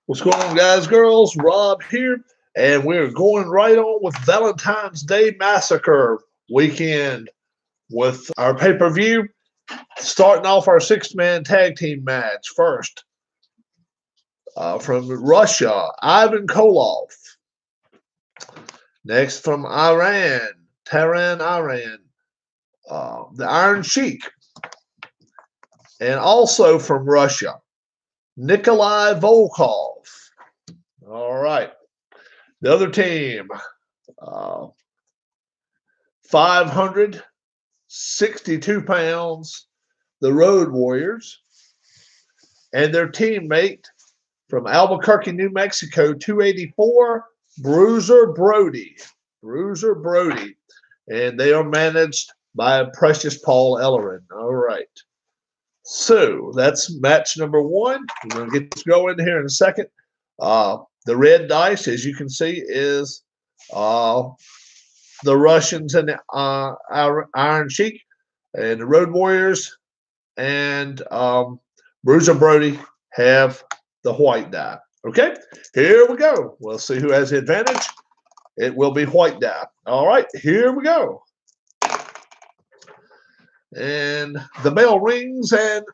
What's going on, guys, girls? Rob here, and we're going right on with Valentine's Day Massacre weekend with our pay-per-view. Starting off our six-man tag team match first from Russia, Ivan Koloff. Next from Iran, the Iron Sheik. And also from Russia, Nikolai Volkov. All right. The other team, 562 pounds, the Road Warriors. And their teammate from Albuquerque, New Mexico, 284, Bruiser Brody. And they are managed by Precious Paul Ellerin. All right. So that's match number one. We're going to get this going here in a second. The red dice, as you can see, is the Russians and the Iron Sheik, and the Road Warriors and Bruiser Brody have the white die. Okay, here we go. We'll see who has the advantage. It will be white die. All right, here we go. And the bell rings, and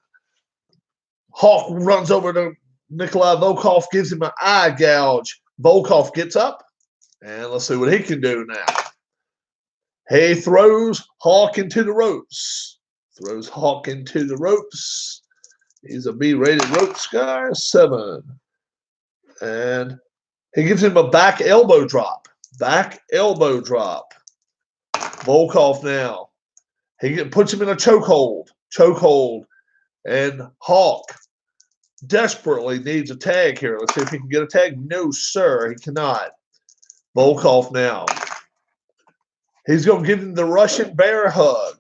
Hawk runs over to Nikolai Volkov, gives him an eye gouge. Volkov gets up, and let's see what he can do now. He throws Hawk into the ropes. He's a B-rated ropes guy, 7. And he gives him a back elbow drop. Volkov now. He puts him in a chokehold. And Hawk desperately needs a tag here. Let's see if he can get a tag. No, sir, he cannot. Volkov now. He's going to give him the Russian bear hug.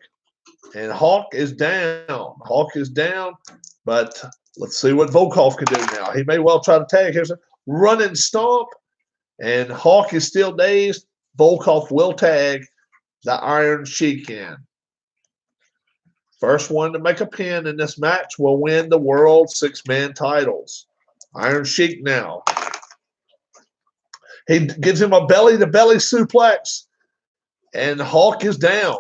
And Hawk is down. But let's see what Volkov can do now. He may well try to tag. Here's a running stomp. And Hawk is still dazed. Volkov will tag the Iron Sheik in. First one to make a pin in this match will win the World Six-Man titles. Iron Sheik now. He gives him a belly-to-belly suplex. And Hawk is down.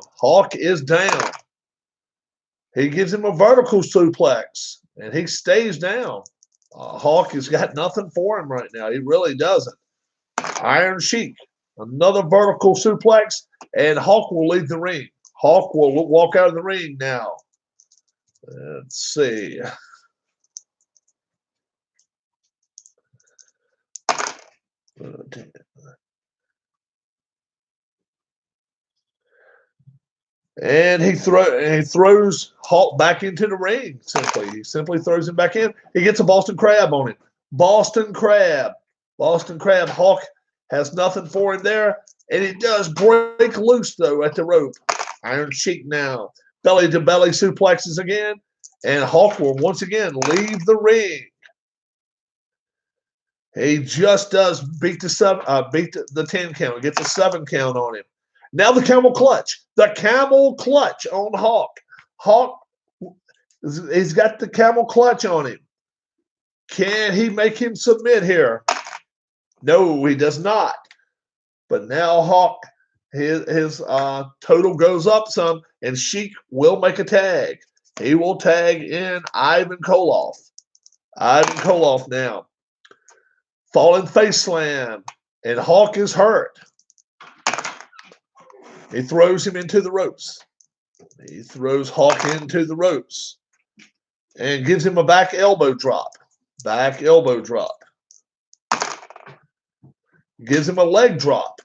He gives him a vertical suplex. And he stays down. Hawk has got nothing for him right now. He really doesn't. Iron Sheik. Another vertical suplex. And Hawk will leave the ring. Hawk will walk out of the ring now. Let's see. And he throws Hawk back into the ring. He simply throws him back in. He gets a Boston Crab on him. Boston Crab. Hawk has nothing for him there. And he does break loose, though, at the rope. Iron Sheik now. Belly-to-belly suplexes again. And Hawk will once again leave the ring. He just does beat the 10 count. He gets a 7 count on him. Now the camel clutch. The camel clutch on Hawk. Hawk, he's got the camel clutch on him. Can he make him submit here? No, he does not. But now Hawk, his total goes up some, and Sheik will make a tag. He will tag in Ivan Koloff. Now. Falling face slam, and Hawk is hurt. He throws him into the ropes. He throws Hawk into the ropes and gives him a back elbow drop. Gives him a leg drop.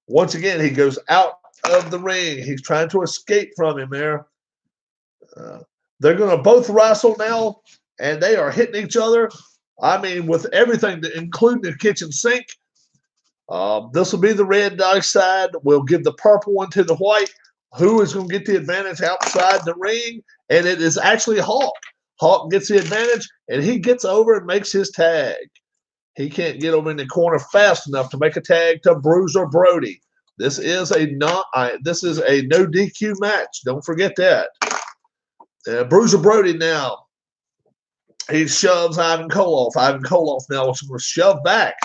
Once again, he goes out of the ring. He's trying to escape from him there. They're going to both wrestle now, and they are hitting each other. I mean, with everything, including the kitchen sink. This will be the red dice side. We'll give the purple one to the white. Who is going to get the advantage outside the ring? And it is actually Hawk. Hawk gets the advantage, and he gets over and makes his tag. He can't get over in the corner fast enough to make a tag to Bruiser Brody. This is a no DQ match. Don't forget that. Bruiser Brody now He shoves Ivan Koloff. Ivan Koloff now is going to shove back.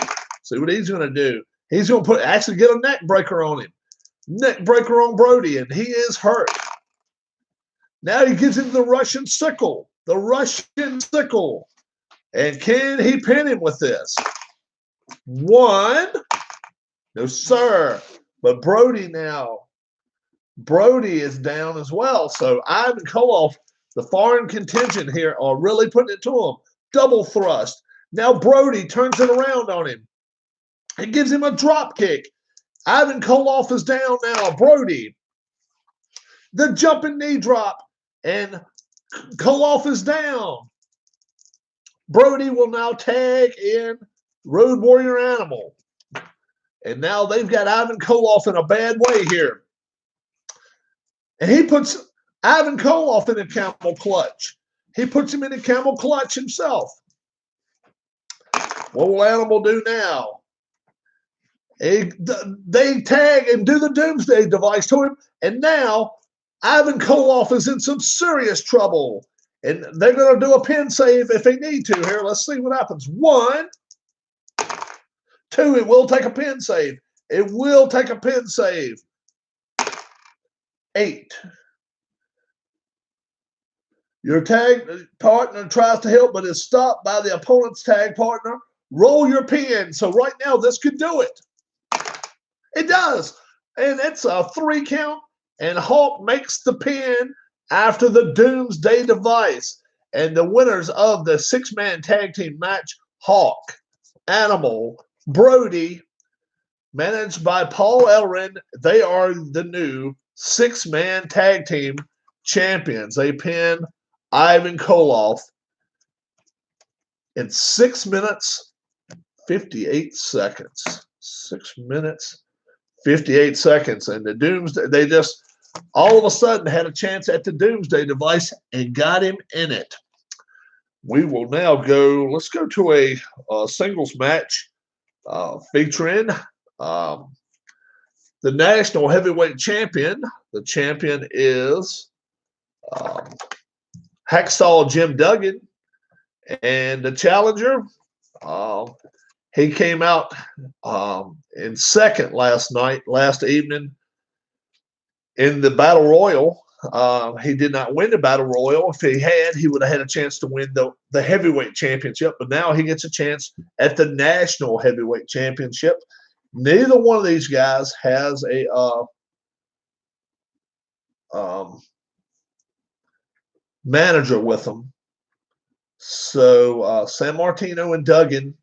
See what he's going to do. He's going to actually get a neck breaker on him. Neck breaker on Brody, and he is hurt. Now he gives him the Russian sickle. The Russian sickle. And can he pin him with this? One. No, sir. But Brody now. Brody is down as well. So Ivan Koloff, the foreign contingent here, are really putting it to him. Double thrust. Now Brody turns it around on him. He gives him a drop kick. Ivan Koloff is down now. Brody. The jumping knee drop. And Koloff is down. Brody will now tag in Road Warrior Animal. And now they've got Ivan Koloff in a bad way here. And he puts Ivan Koloff in a camel clutch. He puts him in a camel clutch himself. What will Animal do now? They tag and do the Doomsday device to him. And now Ivan Koloff is in some serious trouble. And they're going to do a pin save if they need to here. Let's see what happens. 1, 2. It will take a pin save. It will take a pin save. 8. Your tag partner tries to help, but is stopped by the opponent's tag partner. Roll your pin. So right now, this could do it. It does. And it's a 3 count. And Hawk makes the pin after the Doomsday device. And the winners of the 6-man tag team match, Hawk, Animal, Brody, managed by Paul Ellering. They are the new 6-man tag team champions. They pin Ivan Koloff in 6 minutes, 58 seconds. 6 minutes, 58 seconds. And the Doomsday, they just all of a sudden had a chance at the Doomsday device and got him in it. We will now go, let's go to a singles match featuring the National Heavyweight Champion. The champion is Hacksaw Jim Duggan. And the challenger, he came out in second last evening in the Battle Royal. He did not win the Battle Royal. If he had, he would have had a chance to win the Heavyweight Championship. But now he gets a chance at the National Heavyweight Championship. Neither one of these guys has a manager with them. So San Martino and Duggan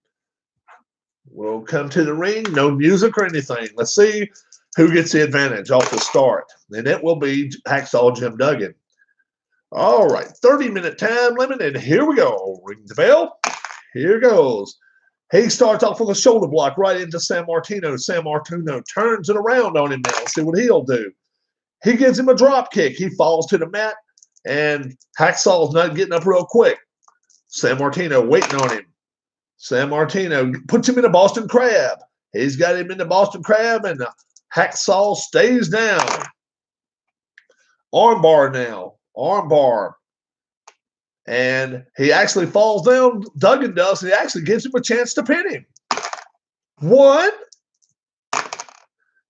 will come to the ring. No music or anything. Let's see who gets the advantage off the start. And it will be Hacksaw Jim Duggan. All right, 30-minute time limit, and here we go. Ring the bell. Here goes. He starts off with a shoulder block right into San Martino. San Martino turns it around on him now. Let's see what he'll do. He gives him a drop kick. He falls to the mat, and Hacksaw's not getting up real quick. San Martino waiting on him. San Martino puts him in a Boston Crab. He's got him in the Boston Crab, and Hacksaw stays down. Armbar now. Armbar. And he actually falls down. Duggan does. And he actually gives him a chance to pin him. 1.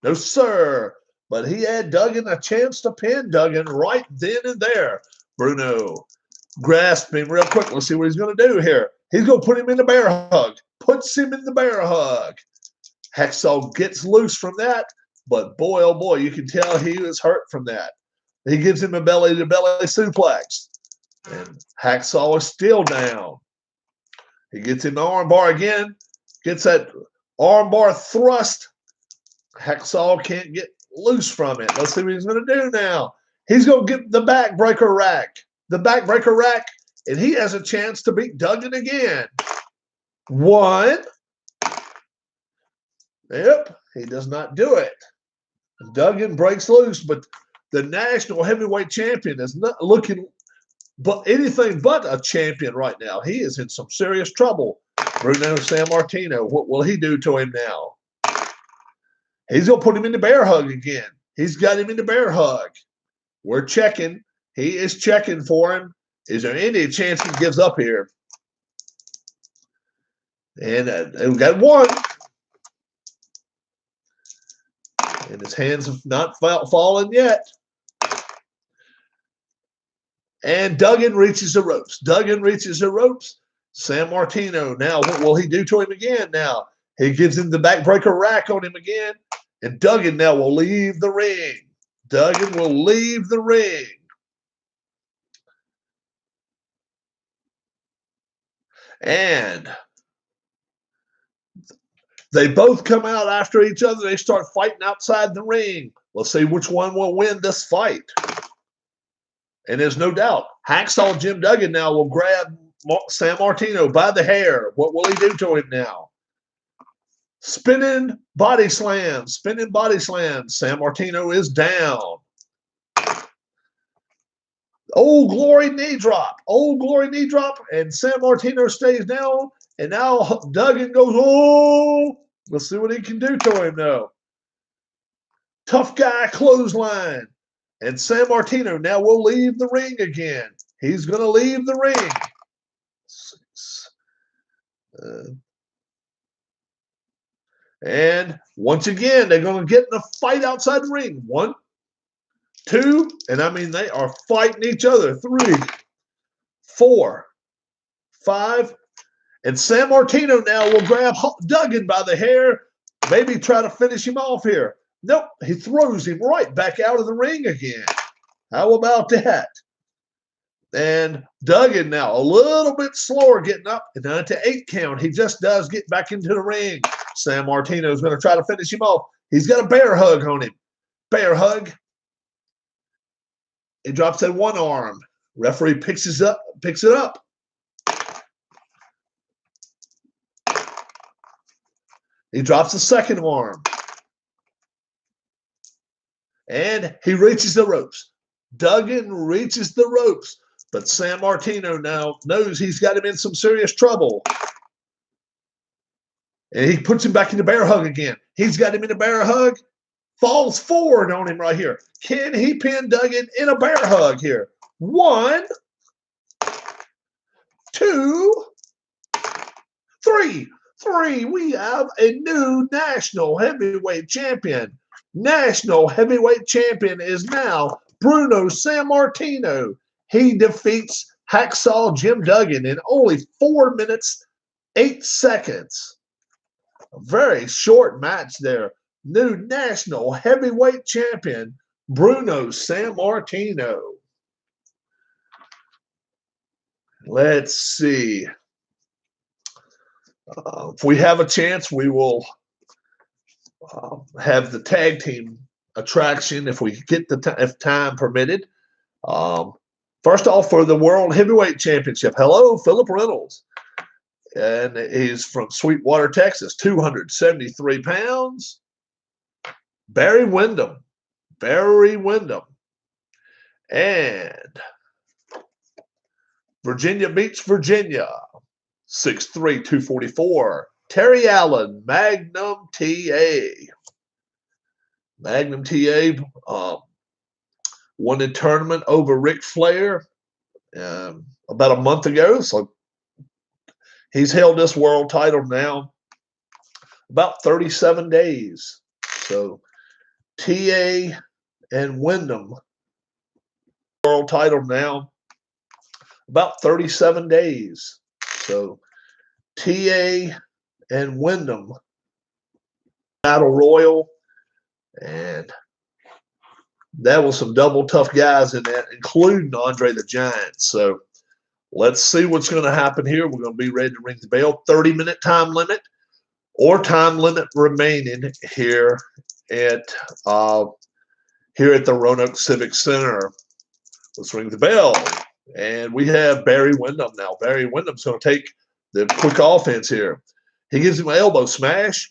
No, sir. But he had Duggan a chance to pin Duggan right then and there. Bruno grasped him real quick. Let's see what he's going to do here. He's going to put him in the bear hug. Puts him in the bear hug. Hacksaw gets loose from that. But boy, oh boy, you can tell he was hurt from that. He gives him a belly-to-belly suplex. And Hacksaw is still down. He gets him the armbar again. Gets that armbar thrust. Hacksaw can't get loose from it. Let's see what he's going to do now. He's going to get the backbreaker rack. The backbreaker rack. And he has a chance to beat Duggan again. 1. Yep, he does not do it. Duggan breaks loose, but the National Heavyweight Champion is not looking but anything but a champion right now. He is in some serious trouble. Bruno San Martino, what will he do to him now? He's going to put him in the bear hug again. He's got him in the bear hug. We're checking. He is checking for him. Is there any chance he gives up here? And we got one. And his hands have not fallen yet. And Duggan reaches the ropes. Duggan reaches the ropes. Sammartino, now what will he do to him again now? He gives him the backbreaker rack on him again. And Duggan now will leave the ring. Duggan will leave the ring. And they both come out after each other. They start fighting outside the ring. Let's see which one will win this fight. And there's no doubt, Hacksaw Jim Duggan now will grab Sammartino by the hair. What will he do to him now? Spinning body slam. Spinning body slam. Sammartino is down. Old Glory knee drop. Old Glory knee drop. And Sammartino stays down. And now Duggan goes, oh. Let's see what he can do to him now. Tough guy clothesline. And Sammartino now will leave the ring again. He's going to leave the ring. And once again, they're going to get in a fight outside the ring. 1, 2, and I mean, they are fighting each other. 3, 4, 5. And Sammartino now will grab Duggan by the hair, maybe try to finish him off here. Nope, he throws him right back out of the ring again. How about that? And Duggan now a little bit slower getting up. And down to 8 count, he just does get back into the ring. Sammartino is going to try to finish him off. He's got a bear hug on him. Bear hug. He drops that one arm. Referee picks it up. He drops the second arm. And he reaches the ropes. Duggan reaches the ropes. But Sammartino now knows he's got him in some serious trouble. And he puts him back in the bear hug again. He's got him in a bear hug. Falls forward on him right here. Can he pin Duggan in a bear hug here? 1, 2, 3. 3. We have a new national heavyweight champion. National heavyweight champion is now Bruno Sammartino. He defeats Hacksaw Jim Duggan in only 4 minutes, 8 seconds. A very short match there. New national heavyweight champion, Bruno Sammartino. Let's see. If we have a chance, we will have the tag team attraction if we get if time permitted. First off, for the World Heavyweight Championship, hello, Philip Reynolds. And he's from Sweetwater, Texas, 273 pounds. Barry Windham. And Virginia Beach, Virginia, 6'3", 244. Terry Allen, Magnum TA. Magnum TA won the tournament over Ric Flair about a month ago. So he's held this world title now about 37 days. So TA and Windham world title now about 37 days. So TA and Windham Battle Royal, and that was some double tough guys in that, including Andre the Giant. So let's see what's going to happen here. We're going to be ready to ring the bell. 30-minute time limit or time limit remaining here at the Roanoke Civic Center. Let's ring the bell. And we have Barry Windham now. Barry Windham's going to take the quick offense here. He gives him an elbow smash,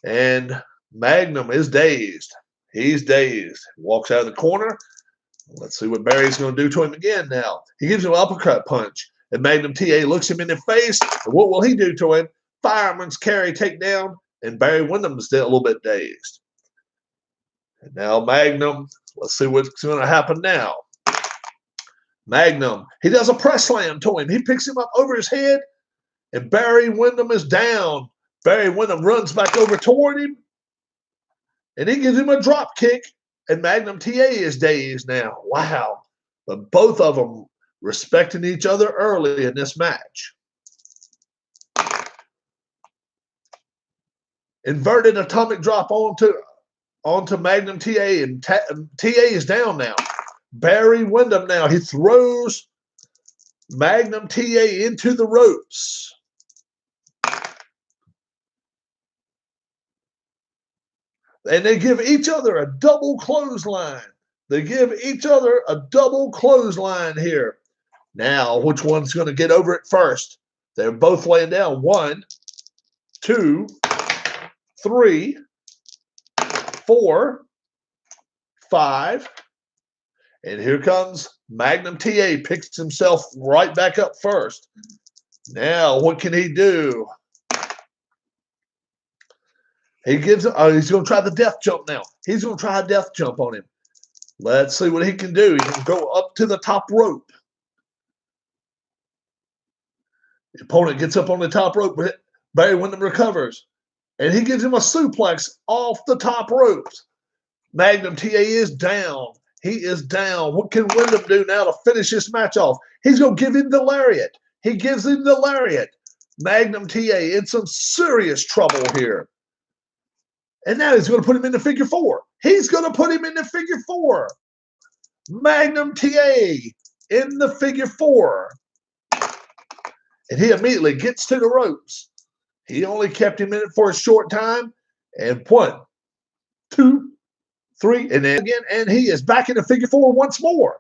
and Magnum is dazed. He's dazed. Walks out of the corner. Let's see what Barry's going to do to him again now. He gives him an uppercut punch, and Magnum TA looks him in the face. And what will he do to him? Fireman's carry takedown, and Barry Windham's a little bit dazed. And now Magnum, let's see what's going to happen now. Magnum, he does a press slam to him. He picks him up over his head, And Barry Windham is down. Barry Windham runs back over toward him, and he gives him a drop kick, and Magnum TA is dazed now. Wow. But both of them respecting each other early in this match. Inverted atomic drop onto Magnum TA, and TA is down now. Barry Windham now, he throws Magnum TA into the ropes. And they give each other a double clothesline. They give each other a double clothesline here. Now, which one's going to get over it first? They're both laying down. 1, 2, 3, 4, 5. And here comes Magnum TA, picks himself right back up first. Now, what can he do? He gives him, he's going to try the death jump now. He's going to try a death jump on him. Let's see what he can do. He can go up to the top rope. The opponent gets up on the top rope, but Barry Windham recovers. And he gives him a suplex off the top ropes. Magnum TA is down. He is down. What can Windham do now to finish this match off? He's going to give him the lariat. He gives him the lariat. Magnum TA in some serious trouble here. And now he's going to put him in the figure 4. He's going to put him in the figure 4. Magnum TA in the figure 4. And he immediately gets to the ropes. He only kept him in it for a short time. And 1, 2, 3, and then again. And he is back in the figure 4 once more.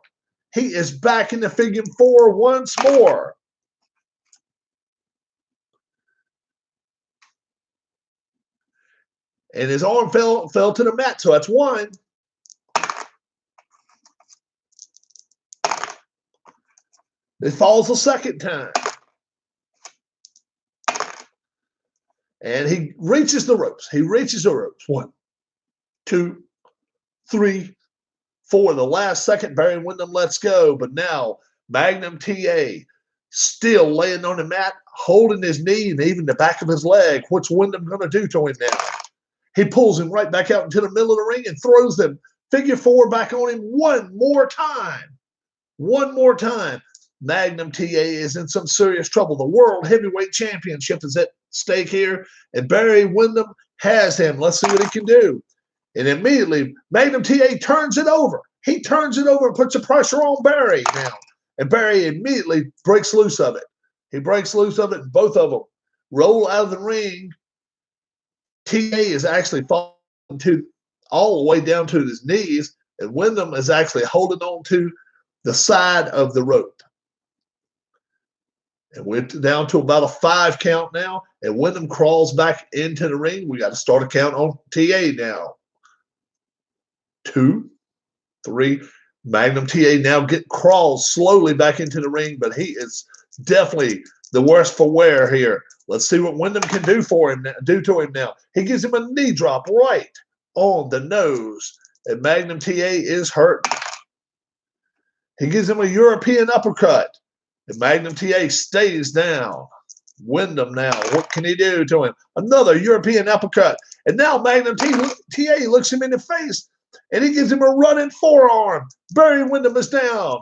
He is back in the figure 4 once more. And his arm fell to the mat. So that's 1. It falls a second time. And he reaches the ropes. He reaches the ropes. 1, 2, 3, 4. The last second, Barry Windham lets go. But now Magnum TA still laying on the mat, holding his knee and even the back of his leg. What's Windham going to do to him now? He pulls him right back out into the middle of the ring and throws them figure 4 back on him one more time. One more time. Magnum TA is in some serious trouble. The World Heavyweight Championship is at stake here, and Barry Windham has him. Let's see what he can do. And immediately, Magnum TA turns it over. He turns it over and puts the pressure on Barry now. And Barry immediately breaks loose of it. He breaks loose of it, and both of them roll out of the ring. TA is actually falling all the way down to his knees, and Windham is actually holding on to the side of the rope. And we're down to about a 5 count now, and Windham crawls back into the ring. We got to start a count on TA now. 2, 3. Magnum TA now crawls slowly back into the ring, but he is definitely the worse for wear here. Let's see what Windham can do to him now. He gives him a knee drop right on the nose, and Magnum TA is hurt. He gives him a European uppercut, and Magnum TA stays down. Windham now, what can he do to him? Another European uppercut, and now Magnum TA looks him in the face, and he gives him a running forearm. Barry Windham is down.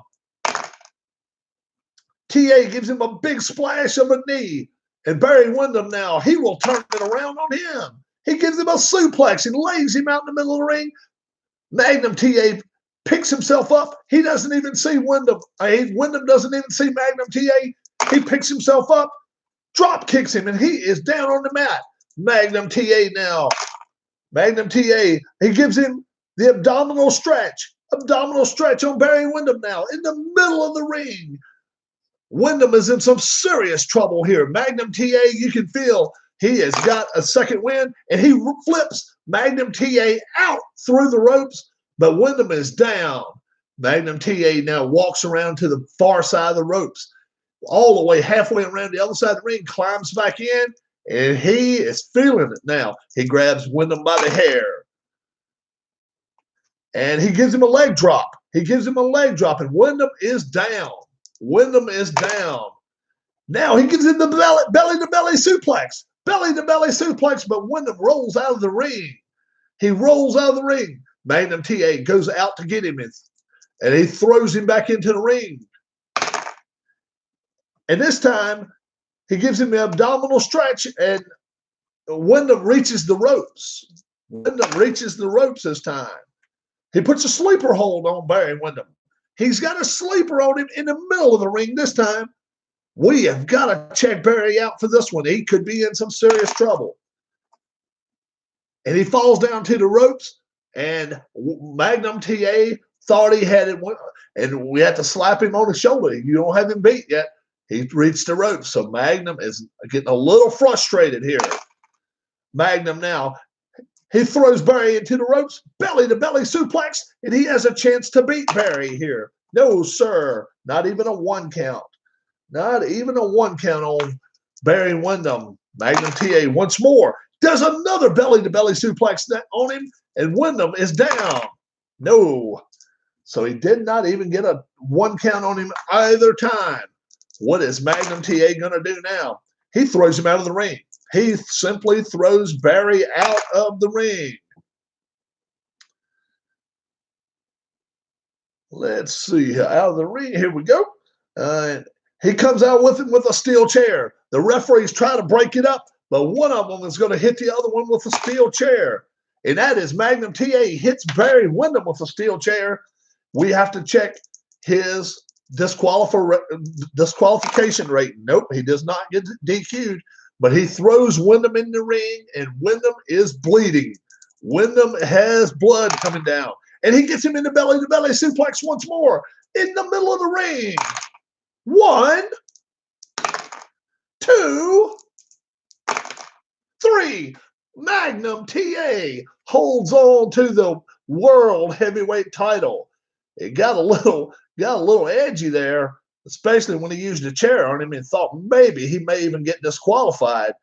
TA gives him a big splash of a knee. And Barry Windham now, he will turn it around on him. He gives him a suplex and lays him out in the middle of the ring. Magnum TA picks himself up. He doesn't even see Windham. Windham doesn't even see Magnum TA. He picks himself up, drop kicks him, and he is down on the mat. Magnum TA now. Magnum TA, he gives him the abdominal stretch. Abdominal stretch on Barry Windham now in the middle of the ring. Windham is in some serious trouble here. Magnum TA, you can feel he has got a second wind, and he flips Magnum TA out through the ropes, but Windham is down. Magnum TA now walks around to the far side of the ropes, all the way halfway around the other side of the ring, climbs back in, and he is feeling it now. He grabs Windham by the hair, and he gives him a leg drop. He gives him a leg drop, and Windham is down. Windham is down. Now he gets in the belly-to-belly suplex. Belly-to-belly suplex, but Wyndham rolls out of the ring. He rolls out of the ring. Magnum TA goes out to get him, and he throws him back into the ring. And this time, he gives him the abdominal stretch, and Wyndham reaches the ropes. Wyndham reaches the ropes this time. He puts a sleeper hold on Barry Windham. He's got a sleeper on him in the middle of the ring this time. We have got to check Barry out for this one. He could be in some serious trouble. And he falls down to the ropes, and Magnum TA thought he had it, and we had to slap him on the shoulder. You don't have him beat yet. He reached the ropes, so Magnum is getting a little frustrated here. Magnum now, he throws Barry into the ropes, belly-to-belly suplex, and he has a chance to beat Barry here. No, sir, not even a one count. Not even a one count on Barry Windham. Magnum TA once more does another belly-to-belly suplex on him, and Windham is down. No. So he did not even get a one count on him either time. What is Magnum TA going to do now? He throws him out of the ring. He simply throws Barry out of the ring. Let's see. Out of the ring. Here we go. He comes out with him with a steel chair. The referees try to break it up, but one of them is going to hit the other one with a steel chair. And that is Magnum TA hits Barry Windham with a steel chair. We have to check his disqualification rate. Nope, he does not get DQ'd, but he throws Windham in the ring, and Windham is bleeding. Windham has blood coming down, and he gets him in the belly-to-belly suplex once more in the middle of the ring. 1, 2, 3. Magnum TA holds on to the world heavyweight title. It got a little edgy there, especially when he used a chair on him and thought maybe he may even get disqualified.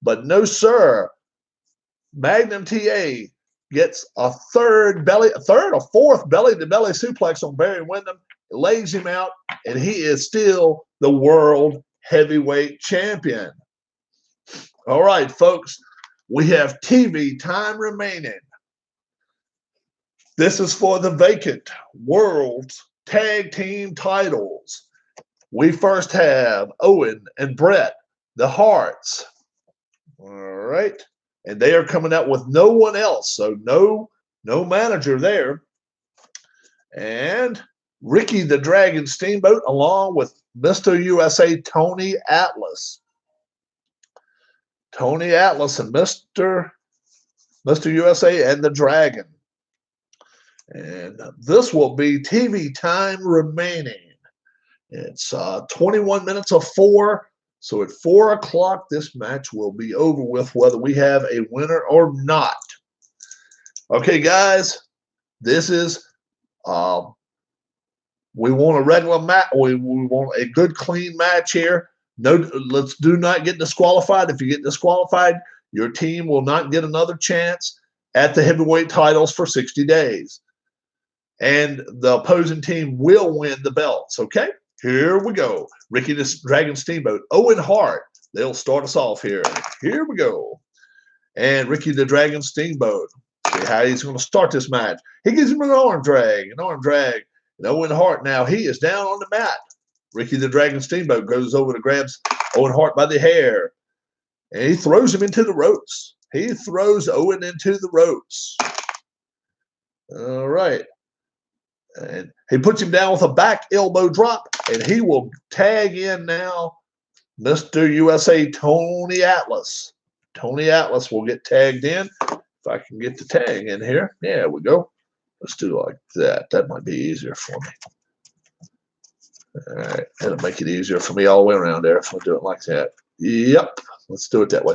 But no, sir. Magnum TA gets a third or fourth belly-to-belly suplex on Barry Windham, lays him out, and he is still the world heavyweight champion. All right, folks, we have TV time remaining. This is for the vacant world tag team titles. We first have Owen and Brett, the Hearts. All right. And they are coming out with no one else. So no manager there. And Ricky the Dragon Steamboat along with Mr. USA Tony Atlas. Tony Atlas and Mr. USA and the Dragon. And this will be TV time remaining. It's 21 minutes of 4. So at 4 o'clock, this match will be over with, whether we have a winner or not. Okay, guys, this is we want a regular match. We want a good, clean match here. No, let's do not get disqualified. If you get disqualified, your team will not get another chance at the heavyweight titles for 60 days. And the opposing team will win the belts, okay? Here we go. Ricky the Dragon Steamboat, Owen Hart. They'll start us off here. Here we go. And Ricky the Dragon Steamboat. See how he's going to start this match. He gives him an arm drag. And Owen Hart now, he is down on the mat. Ricky the Dragon Steamboat goes over to grabs Owen Hart by the hair. And he throws him into the ropes. He throws Owen into the ropes. All right. And he puts him down with a back elbow drop, and he will tag in now Mr. USA Tony Atlas. Tony Atlas will get tagged in. If I can get the tag in here. There we go. Let's do it like that. That might be easier for me. All right. That'll make it easier for me all the way around there if I do it like that. Yep. Let's do it that way.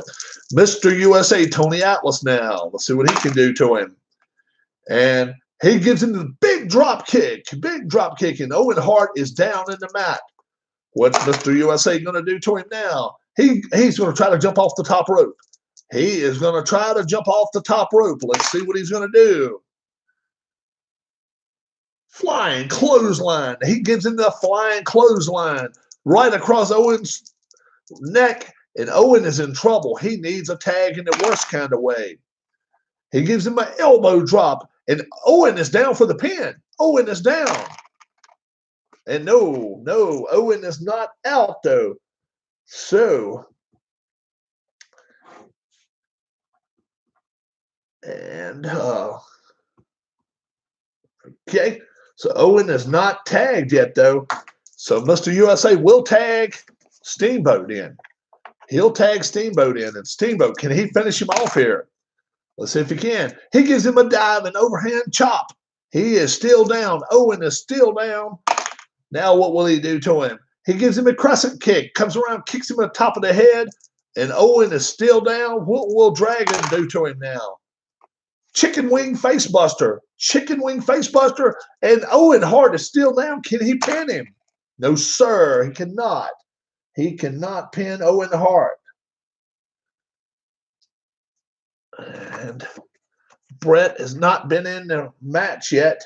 Mr. USA Tony Atlas now. Let's see what he can do to him. And he gives him the big drop kick, and Owen Hart is down in the mat. What's Mr. USA going to do to him now? He's going to try to jump off the top rope. He is going to try to jump off the top rope. Let's see what he's going to do. Flying clothesline. He gives him the flying clothesline right across Owen's neck, and Owen is in trouble. He needs a tag in the worst kind of way. He gives him an elbow drop, and Owen is down for the pin. Owen is down. And no, Owen is not out, though. So, and, okay, so Owen is not tagged yet, though. So Mr. USA will tag Steamboat in. He'll tag Steamboat in. And Steamboat, can he finish him off here? Let's see if he can. He gives him a dive and overhand chop. He is still down. Owen is still down. Now what will he do to him? He gives him a crescent kick, comes around, kicks him on the top of the head, and Owen is still down. What will Dragon do to him now? Chicken wing facebuster. Chicken wing facebuster, and Owen Hart is still down. Can he pin him? No, sir, he cannot. He cannot pin Owen Hart. And Brett has not been in the match yet,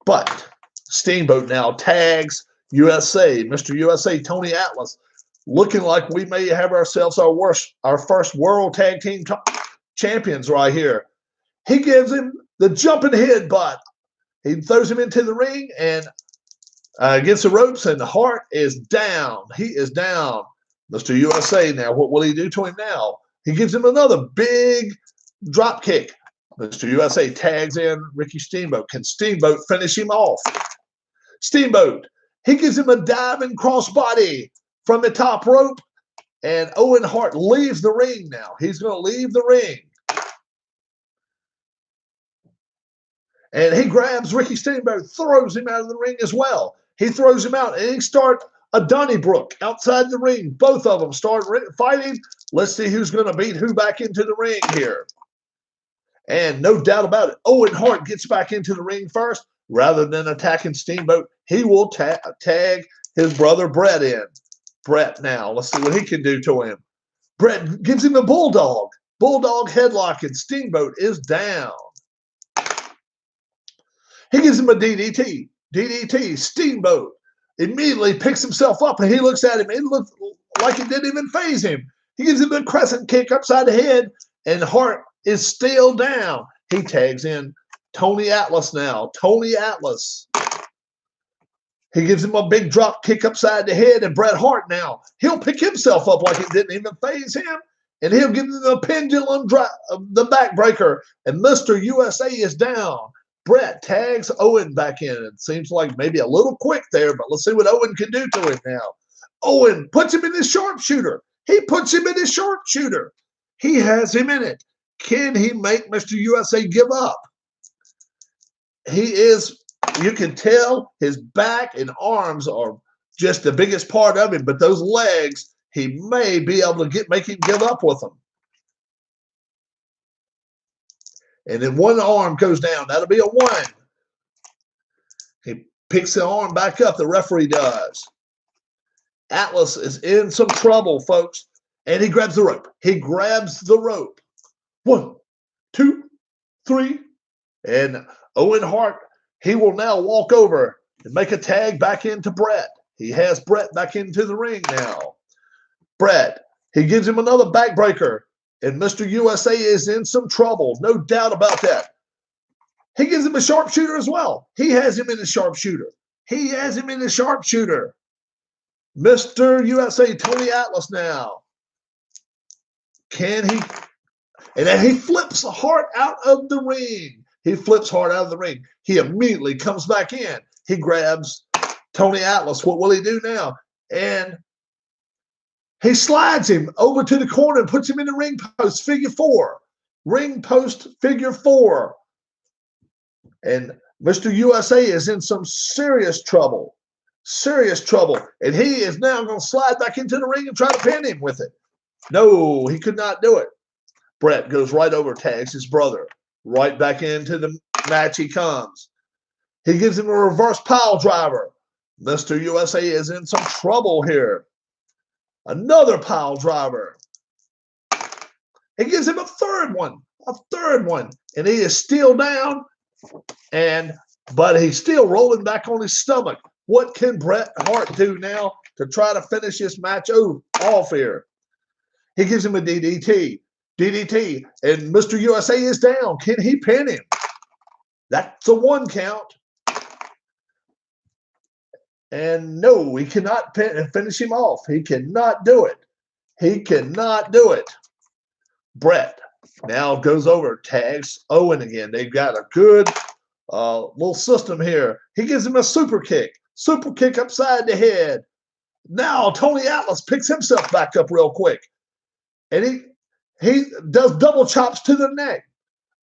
but Steamboat now tags USA, Mr. USA, Tony Atlas, looking like we may have ourselves our first World Tag Team champions right here. He gives him the jumping headbutt. He throws him into the ring and against the ropes, and Hart is down. He is down. Mr. USA now, what will he do to him now? He gives him another big drop kick. Mr. USA tags in Ricky Steamboat. Can Steamboat finish him off? Steamboat, he gives him a diving crossbody from the top rope, and Owen Hart leaves the ring now. He's going to leave the ring. And he grabs Ricky Steamboat, throws him out of the ring as well. He throws him out, and he starts a Donnybrook outside the ring. Both of them start fighting. Let's see who's going to beat who back into the ring here. And no doubt about it, Owen Hart gets back into the ring first. Rather than attacking Steamboat, he will tag his brother Brett in. Brett now, let's see what he can do to him. Brett gives him a bulldog. Bulldog headlock, and Steamboat is down. He gives him a DDT. DDT, Steamboat immediately picks himself up, and he looks at him. It looks like it didn't even faze him. He gives him a crescent kick upside the head, and Hart is still down. He tags in Tony Atlas now. Tony Atlas. He gives him a big drop kick upside the head, and Bret Hart now, he'll pick himself up like it didn't even faze him, and he'll give him the pendulum drop, the backbreaker, and Mr. USA is down. Brett tags Owen back in. It seems like maybe a little quick there, but let's see what Owen can do to him now. Owen puts him in his sharpshooter. He puts him in his sharpshooter. He has him in it. Can he make Mr. USA give up? He is, you can tell his back and arms are just the biggest part of him, but those legs, he may be able to make him give up with them. And then one arm goes down. That'll be a 1. He picks the arm back up, the referee does. Atlas is in some trouble, folks. And he grabs the rope. He grabs the rope. 1, 2, 3. And Owen Hart, he will now walk over and make a tag back into Brett. He has Brett back into the ring now. Brett, he gives him another backbreaker. And Mr. USA is in some trouble. No doubt about that. He gives him a sharpshooter as well. He has him in a sharpshooter. He has him in a sharpshooter. Mr. USA, Tony Atlas now. Can he? And then he flips Hart out of the ring. He flips Hart out of the ring. He immediately comes back in. He grabs Tony Atlas. What will he do now? And he slides him over to the corner and puts him in the ring post, figure 4. Ring post, figure 4. And Mr. USA is in some serious trouble. Serious trouble. And he is now going to slide back into the ring and try to pin him with it. No, he could not do it. Brett goes right over, tags his brother. Right back into the match he comes. He gives him a reverse pile driver. Mr. USA is in some trouble here. Another pile driver. He gives him a third one. And he is still down. But he's still rolling back on his stomach. What can Bret Hart do now to try to finish this match off here. He gives him a DDT. DDT. And Mr. USA is down. Can he pin him? That's a 1 count. And no, he cannot finish him off. He cannot do it. He cannot do it. Brett now goes over, tags Owen again. They've got a good little system here. He gives him a super kick. Super kick upside the head. Now Tony Atlas picks himself back up real quick. And he does double chops to the neck.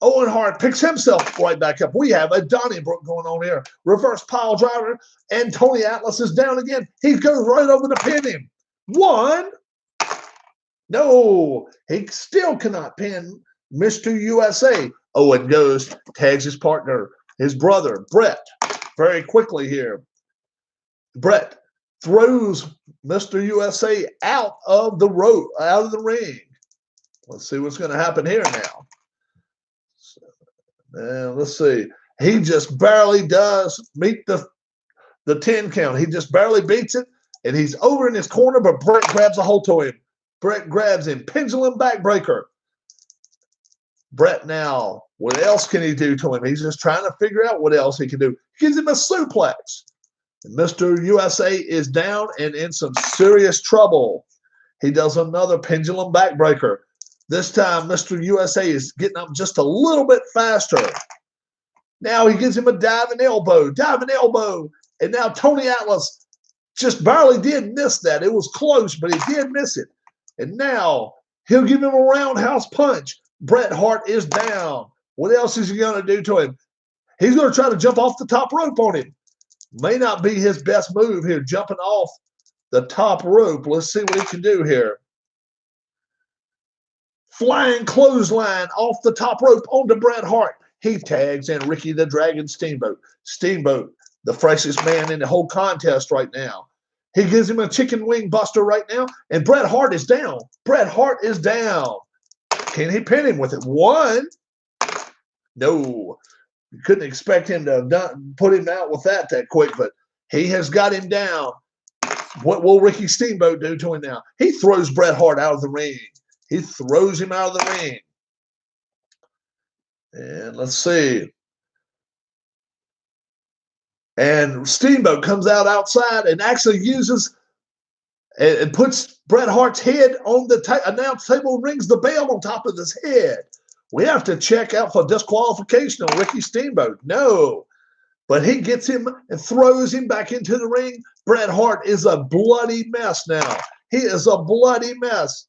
Owen Hart picks himself right back up. We have a Donnybrook going on here. Reverse pile driver, and Tony Atlas is down again. He goes right over to pin him. 1. No, he still cannot pin Mr. USA. Owen goes, tags his partner, his brother, Brett, very quickly here. Brett throws Mr. USA out of the rope, out of the ring. Let's see what's going to happen here now. And let's see. He just barely does meet the 10 count. He just barely beats it, and he's over in his corner, but Brett grabs a hold to him. Brett grabs him. Pendulum backbreaker. Brett now, what else can he do to him? He's just trying to figure out what else he can do. He gives him a suplex. And Mr. USA is down and in some serious trouble. He does another pendulum backbreaker. This time, Mr. USA is getting up just a little bit faster. Now he gives him a diving elbow. And now Tony Atlas just barely did miss that. It was close, but he did miss it. And now he'll give him a roundhouse punch. Bret Hart is down. What else is he going to do to him? He's going to try to jump off the top rope on him. May not be his best move here, jumping off the top rope. Let's see what he can do here. Flying clothesline off the top rope onto Bret Hart. He tags in Ricky the Dragon Steamboat. Steamboat, the freshest man in the whole contest right now. He gives him a chicken wing buster right now, and Bret Hart is down. Bret Hart is down. Can he pin him with it? 1. No. You couldn't expect him to put him out with that quick, but he has got him down. What will Ricky Steamboat do to him now? He throws Bret Hart out of the ring. He throws him out of the ring. And let's see. And Steamboat comes out outside and actually uses and puts Bret Hart's head on the announce table and rings the bell on top of his head. We have to check out for disqualification on Ricky Steamboat. No. But he gets him and throws him back into the ring. Bret Hart is a bloody mess now. He is a bloody mess.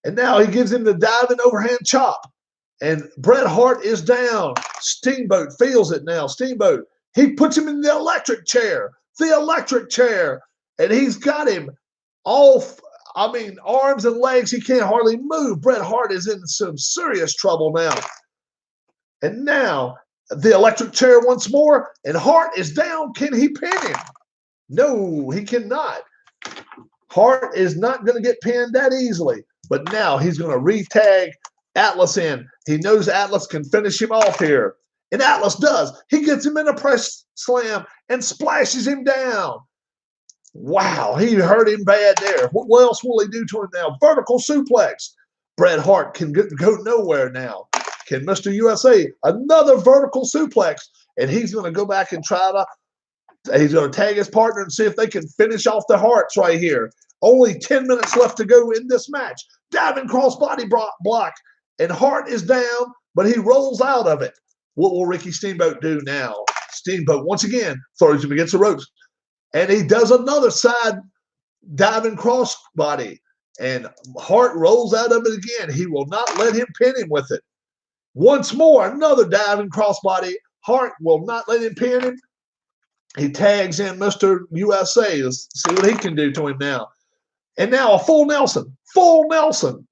And now he gives him the diving overhand chop. And Bret Hart is down. Steamboat feels it now. Steamboat. He puts him in the electric chair. The electric chair. And he's got him off. I mean, arms and legs. He can't hardly move. Bret Hart is in some serious trouble now. And now the electric chair once more. And Hart is down. Can he pin him? No, he cannot. Hart is not going to get pinned that easily. But now he's going to re-tag Atlas in. He knows Atlas can finish him off here. And Atlas does. He gets him in a press slam and splashes him down. Wow, he hurt him bad there. What else will he do to him now? Vertical suplex. Bret Hart can go nowhere now. Can Mr. USA? Another vertical suplex. And he's going to go back and try to, he's going to tag his partner and see if they can finish off the Harts right here. Only 10 minutes left to go in this match. Diving crossbody block. And Hart is down, but he rolls out of it. What will Ricky Steamboat do now? Steamboat, once again, throws him against the ropes. And he does another side diving crossbody. And Hart rolls out of it again. He will not let him pin him with it. Once more, another diving crossbody. Hart will not let him pin him. He tags in Mr. USA. Let's see what he can do to him now. And now a full Nelson. Full Nelson.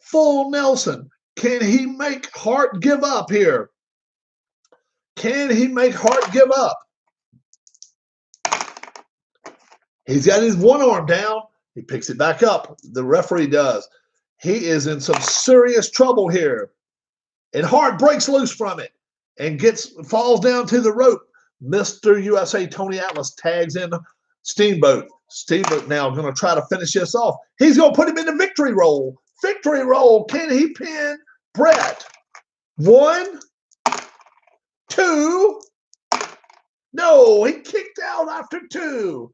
Full Nelson. Can he make Hart give up here? Can he make Hart give up? He's got his one arm down. He picks it back up. The referee does. He is in some serious trouble here. And Hart breaks loose from it and falls down to the rope. Mr. USA Tony Atlas tags in Steamboat. Steamboat now going to try to finish this off. He's going to put him in the victory roll. Victory roll. Can he pin Brett? 1, 2. No, he kicked out after 2.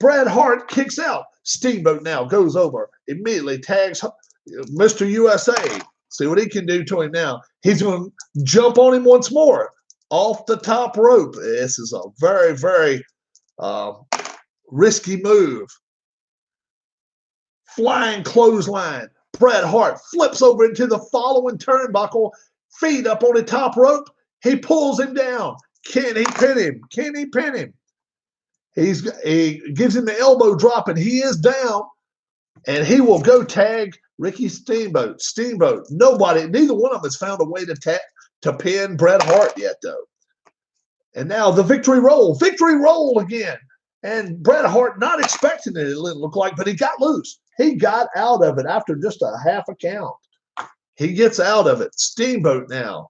Bret Hart kicks out. Steamboat now goes over, immediately tags Mr. USA. See what he can do to him now. He's going to jump on him once more off the top rope. This is a very, very risky move. Flying clothesline. Bret Hart flips over into the following turnbuckle, feet up on the top rope. He pulls him down. Can he pin him? Can he pin him? He gives him the elbow drop, and he is down. And he will go tag Ricky Steamboat. Steamboat. Neither one of them has found a way to pin Bret Hart yet, though. And now the victory roll. Victory roll again. And Bret Hart not expecting it looked like, but he got loose. He got out of it after just a half a count. He gets out of it. Steamboat now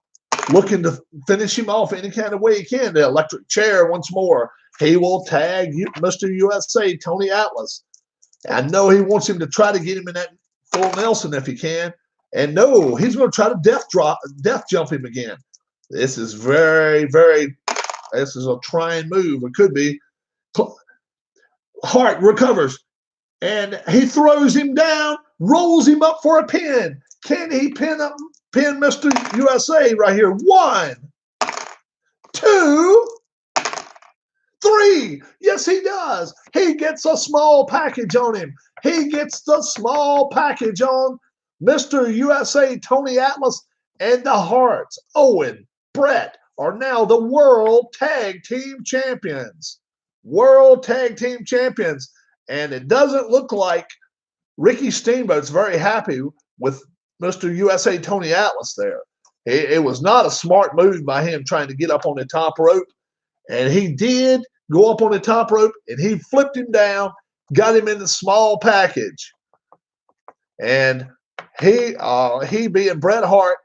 looking to finish him off any kind of way he can. The electric chair once more. He will tag Mr. USA, Tony Atlas. I know he wants him to try to get him in that full Nelson if he can. And no, he's going to try to death jump him again. This is this is a trying move. It could be. Hart recovers. And he throws him down, rolls him up for a pin. Can he pin Mr. USA right here? 1, 2, 3. Yes, he does. He gets a small package on him. He gets the small package on Mr. USA, Tony Atlas, and the Harts. Owen, Brett are now the World Tag Team Champions. World Tag Team Champions. And it doesn't look like Ricky Steamboat's very happy with Mr. USA, Tony Atlas there. It was not a smart move by him trying to get up on the top rope. And he did go up on the top rope, and he flipped him down, got him in the small package. And he being Bret Hart,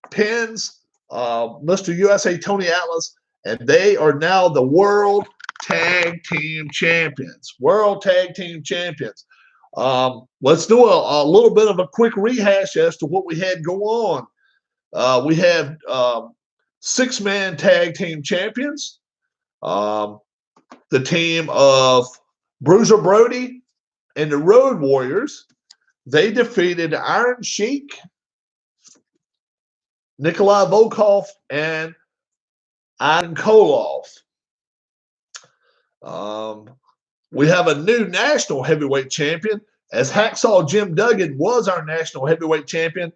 pins Mr. USA, Tony Atlas, and they are now the World Tag Team Champions. World Tag Team Champions. Let's do a little bit of a quick rehash as to what we had go on. We had 6-man Tag Team Champions. The team of Bruiser Brody and the Road Warriors. They defeated Iron Sheik, Nikolai Volkov, and Ivan Koloff. We have a new national heavyweight champion, as Hacksaw Jim Duggan was our national heavyweight champion,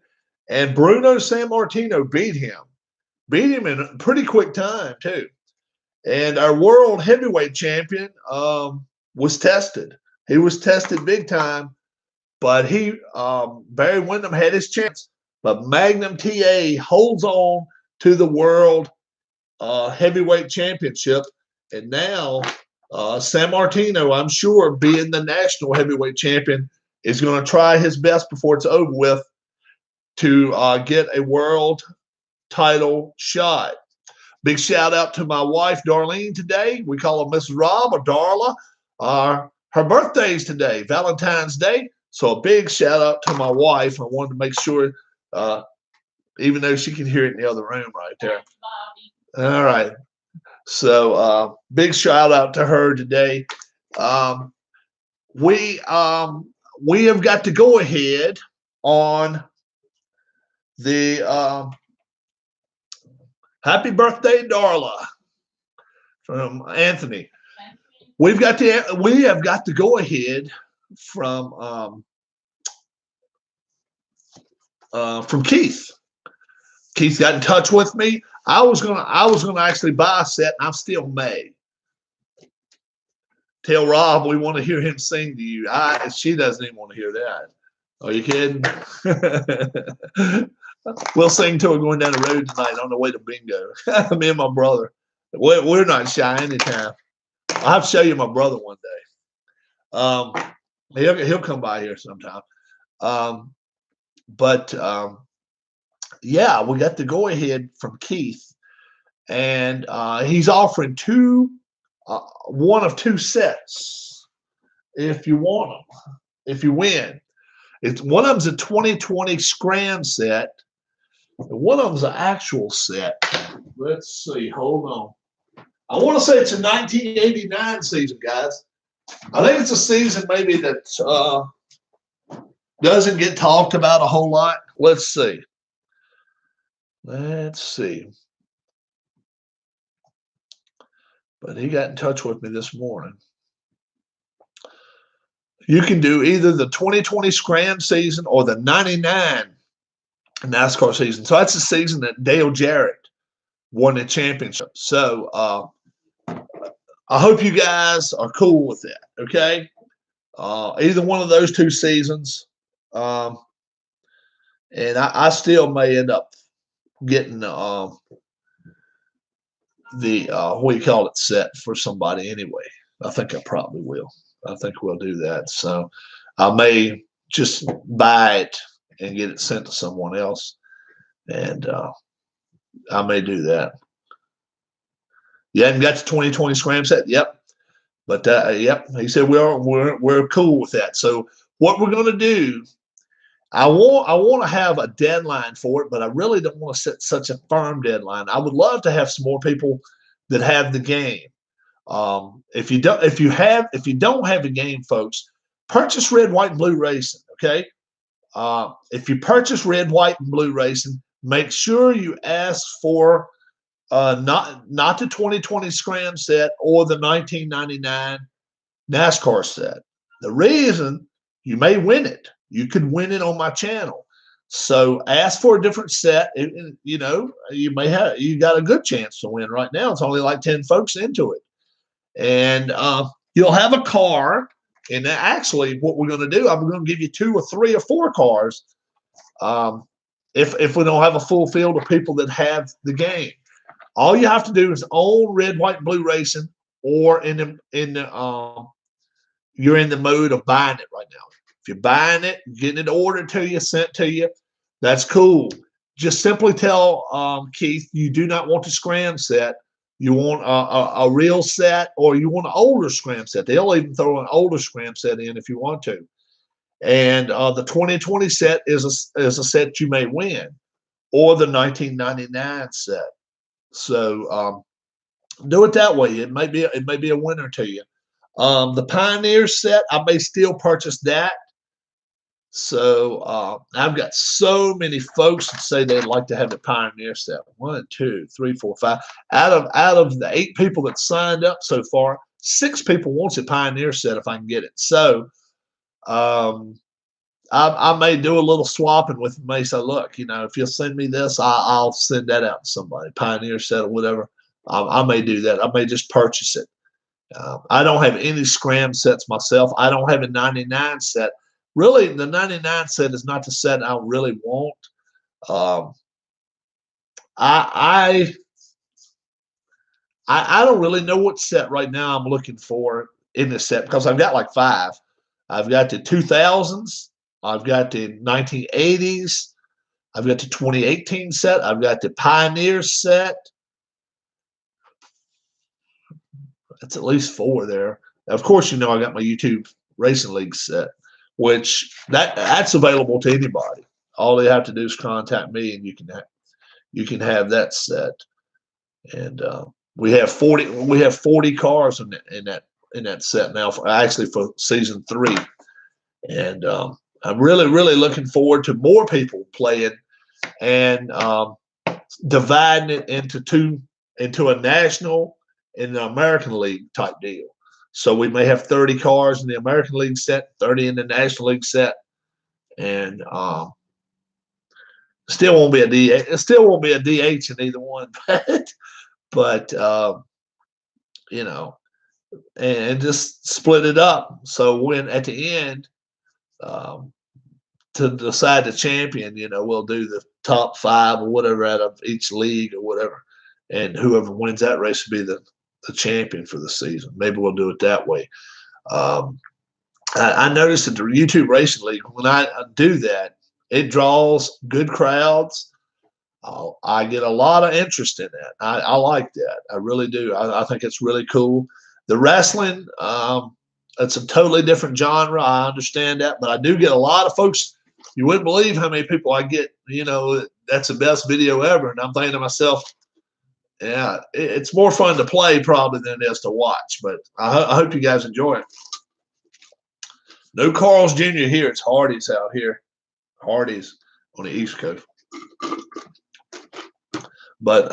and Bruno Sammartino beat him in a pretty quick time too. And our world heavyweight champion was tested. He was tested big time, but Barry Windham had his chance. But Magnum TA holds on to the world heavyweight championship, and now Sammartino, I'm sure, being the national heavyweight champion, is going to try his best before it's over with to get a world title shot. Big shout out to my wife, Darlene, today. We call her Mrs. Rob or Darla. Her birthday is today, Valentine's Day. So a big shout out to my wife. I wanted to make sure, even though she can hear it in the other room right there. All right. So big shout out to her today. We have got to go ahead on the happy birthday, Darla, from Anthony. We have got to go ahead from Keith. Keith got in touch with me. I was gonna actually buy a set, and I still may. Tell Rob we want to hear him sing to you. She doesn't even want to hear that. Are you kidding? We'll sing to her going down the road tonight on the way to bingo. Me and my brother. We're not shy anytime. I'll have to show you my brother one day. He'll come by here sometime. Yeah, we got the go ahead from Keith, and he's offering one of two sets. if you want them, if you win. It's one of them's a 2020 Scram set, and one of them's an actual set. Let's see. Hold on. I want to say it's a 1989 season, guys. I think it's a season maybe that doesn't get talked about a whole lot. Let's see. Let's see. But he got in touch with me this morning. You can do either the 2020 Scram season or the 99 NASCAR season. So that's the season that Dale Jarrett won the championship. So I hope you guys are cool with that, okay? Either one of those two seasons. And I still may end up getting the what do you call it, set for somebody anyway. I think I probably will. I think we'll do that. So I may just buy it and get it sent to someone else, and I may do that. You haven't got the 2020 Scram set? Yep. But yep, he said we're cool with that. So what we're going to do, I want to have a deadline for it, but I really don't want to set such a firm deadline. I would love to have some more people that have the game. If you don't have a game, folks, purchase Red, White, and Blue Racing. Okay. If you purchase Red, White, and Blue Racing, make sure you ask for not the 2020 Scram set or the 1999 NASCAR set. The reason, you may win it. You could win it on my channel. So ask for a different set. You know, you got a good chance to win right now. It's only like 10 folks into it. And you'll have a car. And actually, what we're going to do, I'm going to give you 2 or 3 or 4 cars if we don't have a full field of people that have the game. All you have to do is own Red, White, and Blue Racing, or you're in the mode of buying it right now. If you're buying it, getting it ordered to you, sent to you, that's cool. Just simply tell Keith you do not want the Scram set. You want a real set, or you want an older Scram set. They'll even throw an older Scram set in if you want to. And the 2020 set is a set you may win, or the 1999 set. So do it that way. It may be a winner to you. The Pioneer set, I may still purchase that. So I've got so many folks that say they'd like to have the Pioneer set. 1, 2, 3, 4, 5. Out of the 8 people that signed up so far, 6 people wants a Pioneer set if I can get it. So I may do a little swapping with them. May say, look, you know, if you'll send me this, I'll send that out to somebody, Pioneer set or whatever. I may do that. I may just purchase it. I don't have any Scram sets myself. I don't have a 99 set. Really, the 99 set is not the set I really want. I don't really know what set right now I'm looking for in this set, because I've got like 5. I've got the 2000s. I've got the 1980s. I've got the 2018 set. I've got the Pioneer set. That's at least 4 there. Of course, you know I got my YouTube Racing League set, which that's available to anybody. All they have to do is contact me, and you can have that set. And we have 40 cars in that set now, for season 3. And I'm really looking forward to more people playing and dividing it into a national and the American League type deal. So we may have 30 cars in the American League set, 30 in the National League set, and still won't be a DH. It still won't be a DH in either one, but you know, and just split it up. So when at the end, to decide the champion, you know, we'll do the top 5 or whatever out of each league or whatever, and whoever wins that race will be the champion for the season. Maybe we'll do it that way. I noticed that the YouTube Racing League, when I do that, it draws good crowds. I get a lot of interest in that. I like that. I really do. I think it's really cool. The wrestling, it's a totally different genre. I understand that, but I do get a lot of folks. You wouldn't believe how many people I get. That's the best video ever, and I'm thinking to myself, yeah, it's more fun to play probably than it is to watch. But I hope you guys enjoy it. No Carl's Jr. here. It's Hardee's out here. Hardee's on the East Coast. But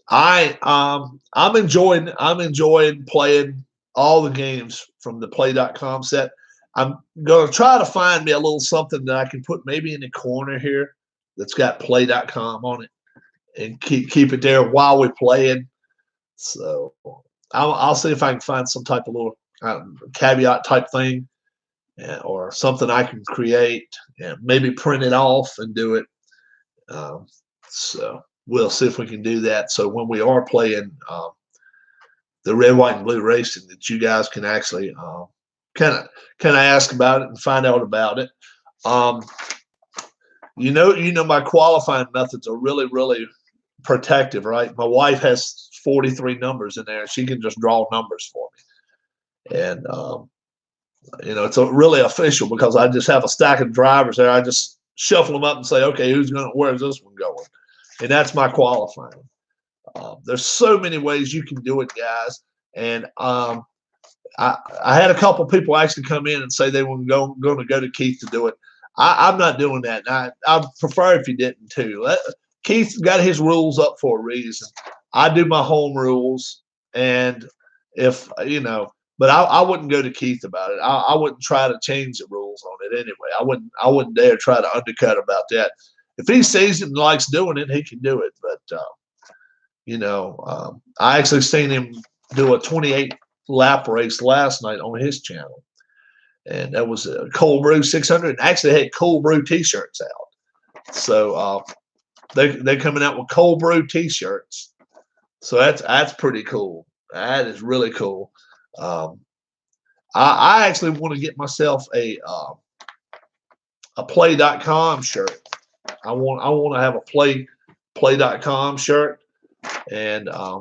I'm enjoying playing all the games from the play.com set. I'm going to try to find me a little something that I can put maybe in the corner here that's got play.com on it and keep it there while we're playing. So I'll see if I can find some type of little caveat type thing, or something I can create and maybe print it off and do it. So we'll see if we can do that. So when we are playing the red, white, and blue racing, that you guys can actually kind of ask about it and find out about it. My qualifying methods are really, really protective, right? My wife has 43 numbers in there. She can just draw numbers for me. And, it's really official because I just have a stack of drivers there. I just shuffle them up and say, okay, where's this one going? And that's my qualifying. There's so many ways you can do it, guys. And I had a couple people actually come in and say they were going to go to Keith to do it. I'm not doing that. And I prefer if you didn't too. Keith's got his rules up for a reason. I do my home rules, and but I wouldn't go to Keith about it. I wouldn't try to change the rules on it anyway. I wouldn't dare try to undercut about that. If he sees it and likes doing it, he can do it. But I actually seen him do a 28 lap race last night on his channel, and that was a Cold Brew 600. And actually had Cold Brew T-shirts out. So they're coming out with Cold Brew T-shirts. So that's pretty cool. That is really cool. I actually want to get myself a play.com shirt. I want to have a play.com shirt, and I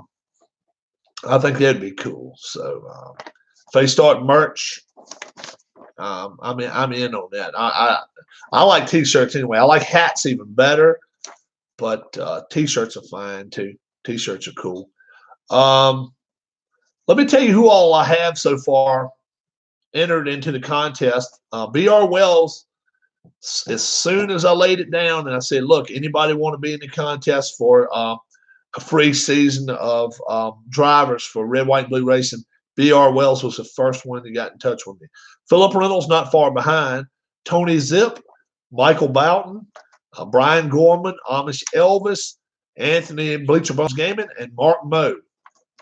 think that'd be cool. So if they start merch, I'm in on that. I like T-shirts anyway. I like hats even better, but T-shirts are fine too. T-shirts are cool. Let me tell you who all I have so far entered into the contest. BR Wells, as soon as I laid it down and I said, look, anybody want to be in the contest for a free season of drivers for Red, White, and Blue Racing, BR Wells was the first one that got in touch with me. Philip Reynolds not far behind. Tony Zip, Michael Boughton, Brian Gorman, Amish Elvis, Anthony Bleacher Bones Gaming, and Mark Moe.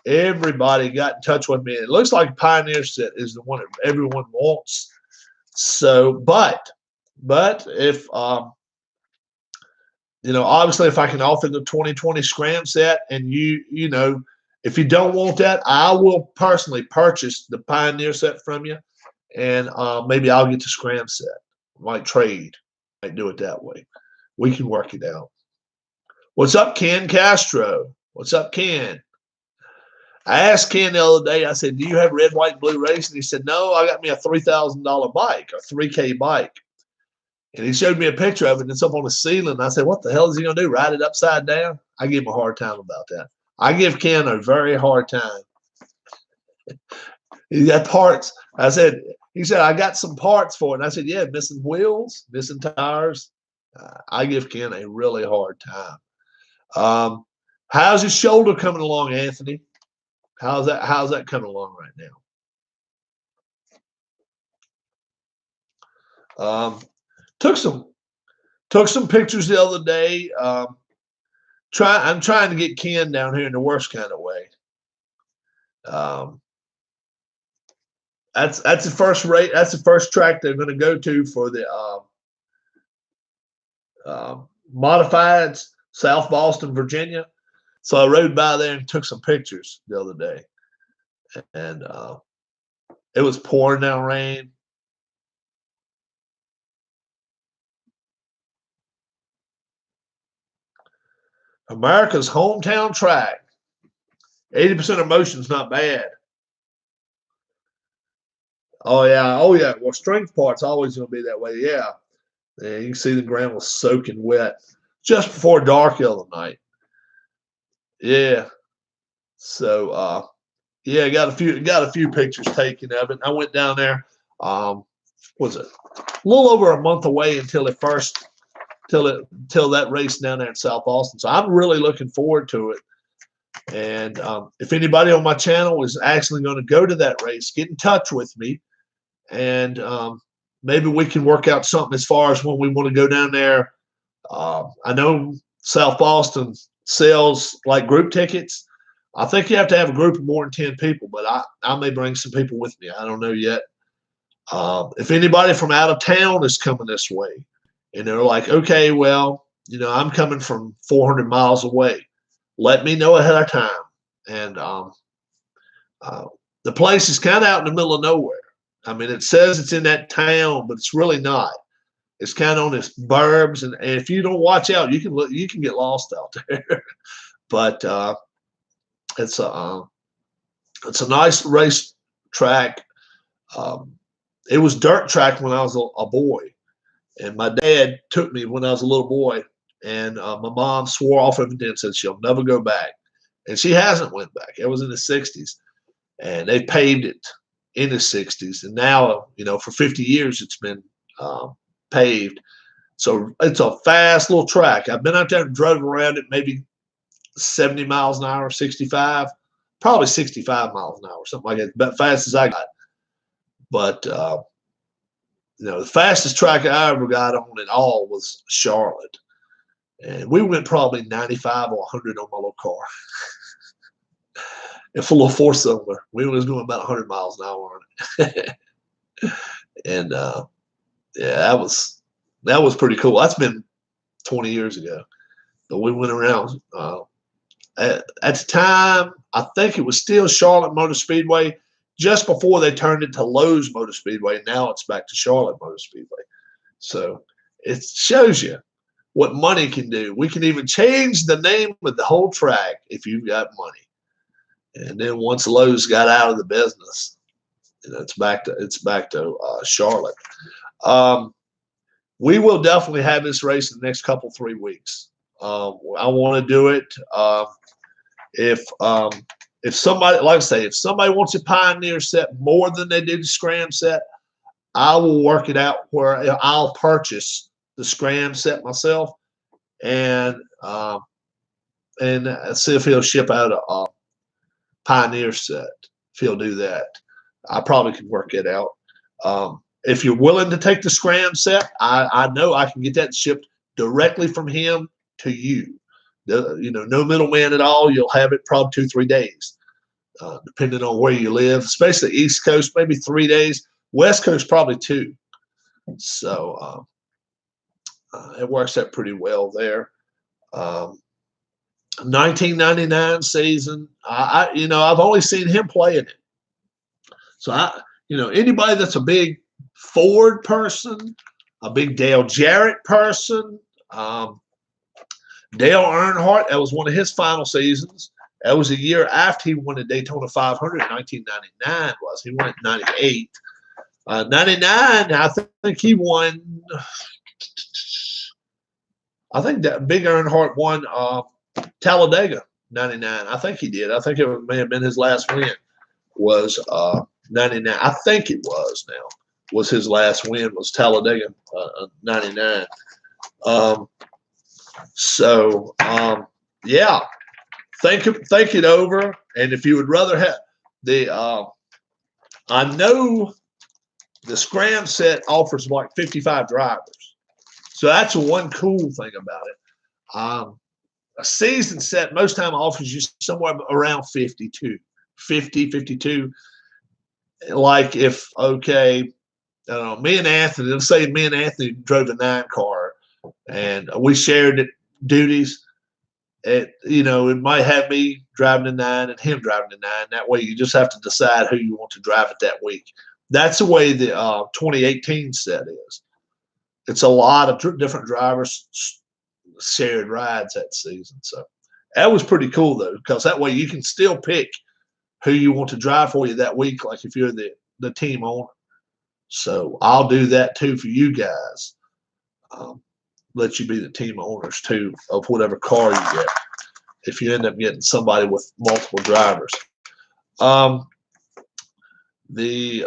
Everybody got in touch with me. It looks like Pioneer Set is the one that everyone wants. So, but if obviously if I can offer the 2020 Scram Set, and if you don't want that, I will personally purchase the Pioneer Set from you, and maybe I'll get the Scram Set. Might trade, might do it that way. We can work it out. What's up, Ken Castro? What's up, Ken? I asked Ken the other day, I said, do you have red, white, and blue racing? He said, no, I got me a $3,000 bike, a 3K bike. And he showed me a picture of it, and it's up on the ceiling. I said, what the hell is he going to do, ride it upside down? I give him a hard time about that. I give Ken a very hard time. He got parts. He said, I got some parts for it. And I said, yeah, missing wheels, missing tires. I give Ken a really hard time. How's his shoulder coming along, Anthony? How's that coming along right now? Took some pictures the other day. I'm trying to get Ken down here in the worst kind of way. That's the first rate. That's the first track they're going to go to for the modifieds, South Boston, Virginia. So I rode by there and took some pictures the other day, and it was pouring down rain. America's hometown track. 80% of motion's not bad. Oh yeah, oh yeah. Well, strength part's always going to be that way. Yeah, and you can see the ground was soaking wet just before dark the other night. Yeah. So yeah, got a few pictures taken of it. I went down there. Was it a little over a month away until that race down there in South Austin. So I'm really looking forward to it. And if anybody on my channel is actually going to go to that race, get in touch with me, and maybe we can work out something as far as when we want to go down there. I know South Austin sells like group tickets. I think you have to have a group of more than 10 people, but I may bring some people with me. I don't know yet. If anybody from out of town is coming this way and they're like, okay, well, I'm coming from 400 miles away, let me know ahead of time. And the place is kind of out in the middle of nowhere. I mean, it says it's in that town, but it's really not. It's kind of on its burbs, and if you don't watch out, you can get lost out there. But it's a nice race track. It was dirt track when I was a boy, and my dad took me when I was a little boy, and my mom swore off everything and said she'll never go back, and she hasn't went back. It was in the 60s, and they paved it in the 60s, and now for 50 years it's been paved. So it's a fast little track. I've been out there and drove around it maybe 70 miles an hour, 65, probably 65 miles an hour, something like that, about fast as I got. But the fastest track I ever got on at all was Charlotte, and we went probably 95 or 100 on my little car. It's a little four-cylinder. We was going about 100 miles an hour on it. And yeah, that was pretty cool. That's been 20 years ago. But we went around. At the time, I think it was still Charlotte Motor Speedway, just before they turned it to Lowe's Motor Speedway. Now it's back to Charlotte Motor Speedway. So it shows you what money can do. We can even change the name of the whole track if you've got money. And then once Lowe's got out of the business, it's back to Charlotte. We will definitely have this race in the next 3 weeks. I want to do it. If somebody, like I say, if somebody wants a Pioneer set more than they did the Scram set, I will work it out where I'll purchase the Scram set myself and see if he'll ship out a Pioneer set. If he'll do that, I probably can work it out. If you're willing to take the Scram set, I know I can get that shipped directly from him to you. No middleman at all. You'll have it probably 2-3 days, depending on where you live. Especially East Coast, maybe 3 days. West Coast, probably 2. So it works out pretty well there. 1999 season. I've only seen him playing it. So anybody that's a big Ford person, a big Dale Jarrett person, Dale Earnhardt, that was one of his final seasons. That was a year after he won the Daytona 500 in 1999. He won it in 98. 99, I think he won. I think that big Earnhardt won Talladega 99. I think he did. I think it may have been his last win. Was 99. I think it was now. Was his last win was Talladega 99. Yeah, think it over. And if you would rather have I know the Scram set offers like 55 drivers. So that's one cool thing about it. A season set most time offers you somewhere around 52. 50, 52. Like if, okay, me and Anthony, let's say me and Anthony drove the 9 car and we shared duties. It might have me driving the 9 and him driving the 9. That way you just have to decide who you want to drive it that week. That's the way the 2018 set is. It's a lot of different drivers shared rides that season. So that was pretty cool, though, because that way you can still pick who you want to drive for you that week, like if you're the team owner. So I'll do that too for you guys. Let you be the team owners too of whatever car you get if you end up getting somebody with multiple drivers. The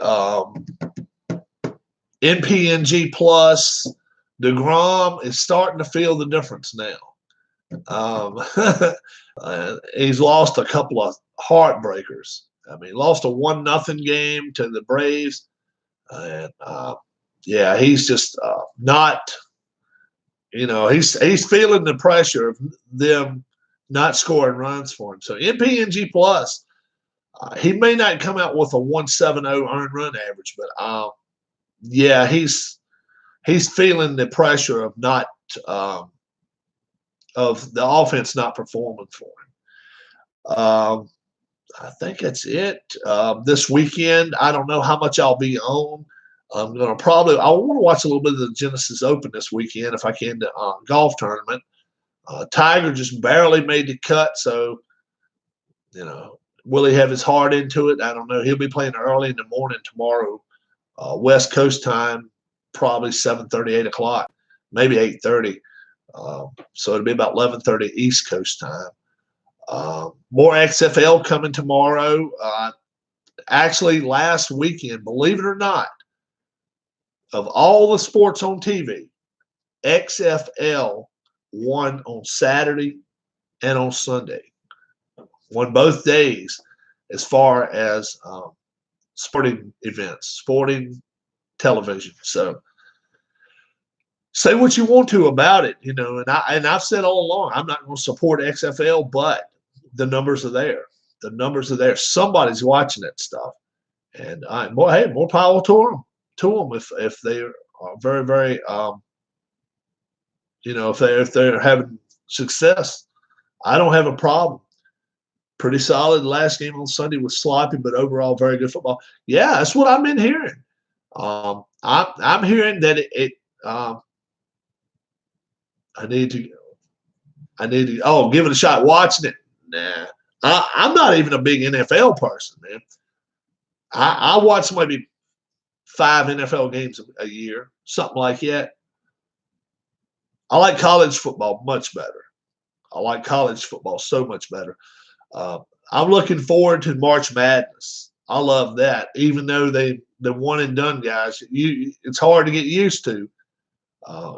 NPNG Plus, DeGrom is starting to feel the difference now. He's lost a couple of heartbreakers. I mean, lost a 1-0 game to the Braves, and yeah, he's just not. He's feeling the pressure of them not scoring runs for him. So NPNG Plus, he may not come out with a 170 earned run average, but yeah, he's feeling the pressure of not of the offense not performing for him. I think that's it. This weekend, I don't know how much I'll be on. I'm going to I want to watch a little bit of the Genesis Open this weekend if I can, the golf tournament. Tiger just barely made the cut, so, will he have his heart into it? I don't know. He'll be playing early in the morning tomorrow, West Coast time, probably 7:30, 8 o'clock, maybe 8:30. So it'll be about 11:30 East Coast time. More XFL coming tomorrow. Actually, last weekend, believe it or not, of all the sports on TV, XFL won on Saturday and on Sunday. Won both days as far as sporting events, sporting television. So say what you want to about it, and I've said all along, I'm not going to support XFL, but the numbers are there. The numbers are there. Somebody's watching that stuff, and more power to them if they are very, very, if they're having success. I don't have a problem. Pretty solid. Last game on Sunday was sloppy, but overall very good football. Yeah, that's what I've been hearing. I'm hearing that I need to give it a shot. Watching it, nah. I'm not even a big NFL person, man. I watch maybe 5 NFL games a year, something like that. I like college football much better. I like college football so much better. I'm looking forward to March Madness. I love that, even though the one and done guys, it's hard to get used to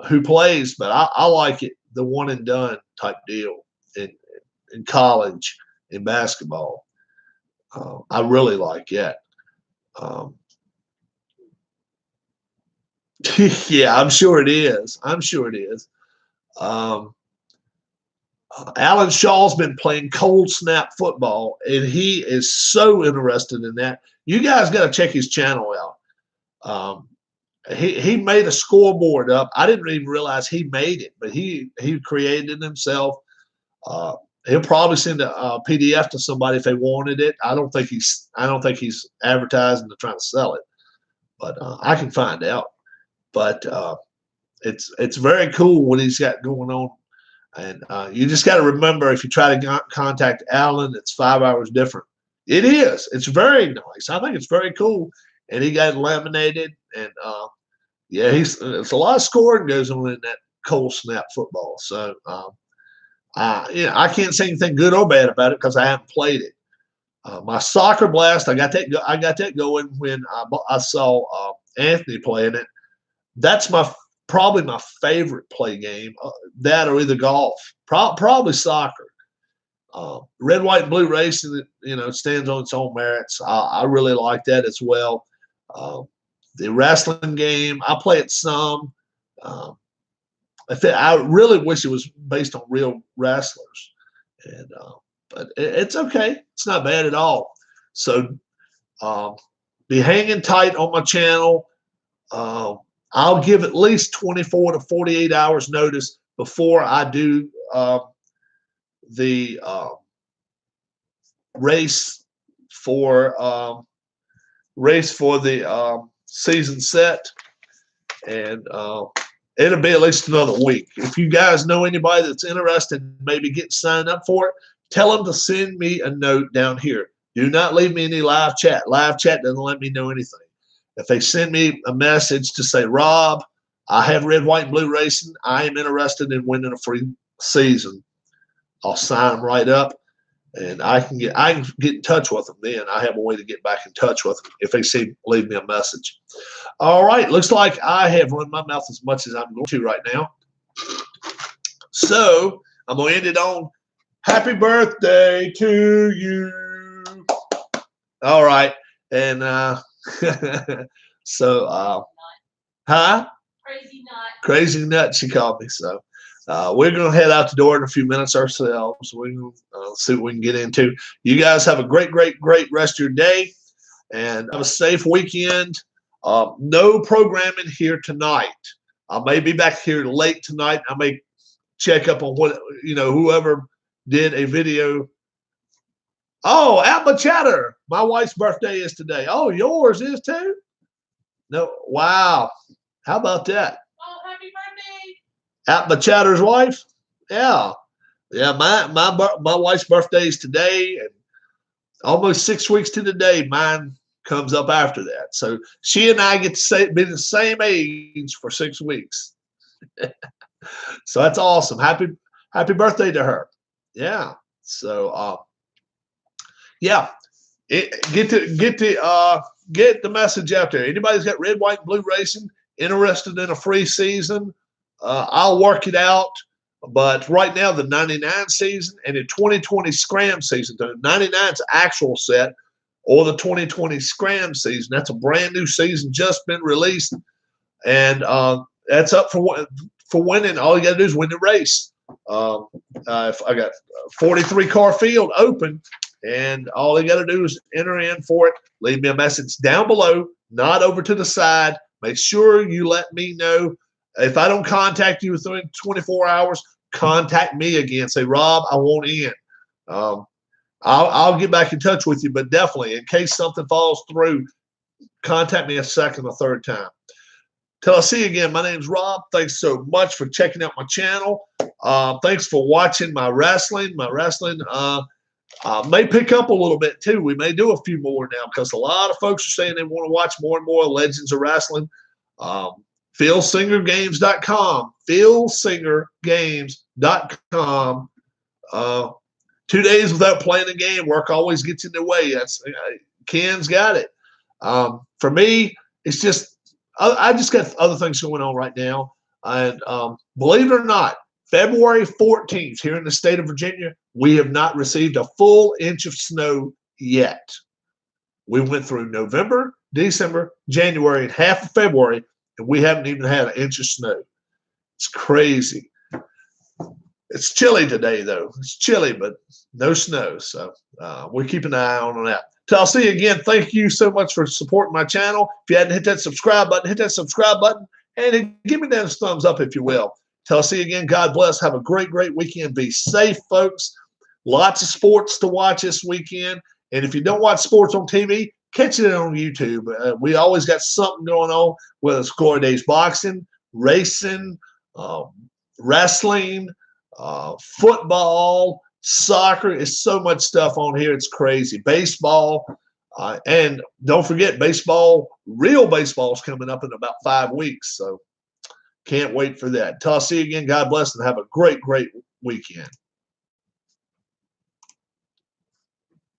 who plays, but I like it, the one and done type deal in college, in basketball. I really like that. Yeah, I'm sure it is. Alan Shaw's been playing cold snap football, and he is so interested in that. You guys got to check his channel out. He made a scoreboard up. I didn't even realize he made it, but he created it himself. He'll probably send a PDF to somebody if they wanted it. I don't think he's advertising to try to sell it, but I can find out. But it's very cool what he's got going on. And you just got to remember, if you try to contact Alan, it's 5 hours different. It is. It's very nice. I think it's very cool. And he got laminated. And, yeah, it's a lot of scoring goes on in that cold snap football. So, I can't say anything good or bad about it because I haven't played it. My soccer blast, I got that going when I saw Anthony playing it. That's probably my favorite play game. That or either golf, probably soccer. Red, white, and blue racing, stands on its own merits. I really like that as well. The wrestling game, I play it some. I really wish it was based on real wrestlers, but it's okay. It's not bad at all. So be hanging tight on my channel. I'll give at least 24 to 48 hours notice before I do the race for the season set, and it'll be at least another week. If you guys know anybody that's interested in maybe getting signed up for it, tell them to send me a note down here. Do not leave me any live chat. Live chat doesn't let me know anything. If they send me a message to say, Rob, I have red, white, and blue racing. I am interested in winning a free season. I'll sign them right up, and I can get in touch with them then. I have a way to get back in touch with them if they leave me a message. All right, looks like I have run my mouth as much as I'm going to right now. So I'm going to end it on happy birthday to you. All right. And so, Crazy nut, she called me. So we're going to head out the door in a few minutes ourselves. We're going to see what we can get into. You guys have a great, great, great rest of your day. And have a safe weekend. No programming here tonight. I may be back here late tonight. I may check up on what, whoever did a video. Oh, Alma Chatter. My wife's birthday is today. Oh, yours is too? No. Wow. How about that? Oh, happy birthday. Alma Chatter's wife? Yeah. Yeah, my wife's birthday is today, and almost 6 weeks to the day, mine comes up after that. So she and I get to be the same age for 6 weeks. So that's awesome. Happy birthday to her. Yeah. So yeah. Get the message out there. Anybody's got red, white, and blue racing, interested in a free season, I'll work it out. But right now, the 99 season and the 2020 Scram season, the 99's actual set, or the 2020 Scram season, that's a brand new season just been released, and that's up for winning. All you got to do is win the race. If I got 43 car field open, and all they got to do is enter in for it. Leave me a message down below, not over to the side. Make sure you let me know. If I don't contact you within 24 hours, contact me again. Say, Rob, I want in. I'll get back in touch with you, but definitely, in case something falls through, contact me a second or third time. Till I see you again, my name's Rob. Thanks so much for checking out my channel. Thanks for watching my wrestling. My wrestling may pick up a little bit too. We may do a few more now because a lot of folks are saying they want to watch more and more Legends of Wrestling. PhilSingerGames.com. PhilSingerGames.com. 2 days without playing a game, work always gets in the way. That's Ken's got it. For me, it's just I just got other things going on right now. And believe it or not, February 14th here in the state of Virginia, we have not received a full inch of snow yet. We went through November, December, January, and half of February, and we haven't even had an inch of snow. It's crazy. It's chilly today, though. It's chilly, but no snow. So we're keeping an eye on that. Till I'll see you again. Thank you so much for supporting my channel. If you hadn't hit that subscribe button, hit that subscribe button, and give me that thumbs up if you will. Till I'll see you again. God bless. Have a great, great weekend. Be safe, folks. Lots of sports to watch this weekend. And if you don't watch sports on TV, catch it on YouTube. We always got something going on, whether it's Glory Days boxing, racing, wrestling, football, soccer. It's so much stuff on here. It's crazy. Baseball. And don't forget, real baseball is coming up in about 5 weeks. So can't wait for that. Till I see you again. God bless and have a great, great weekend.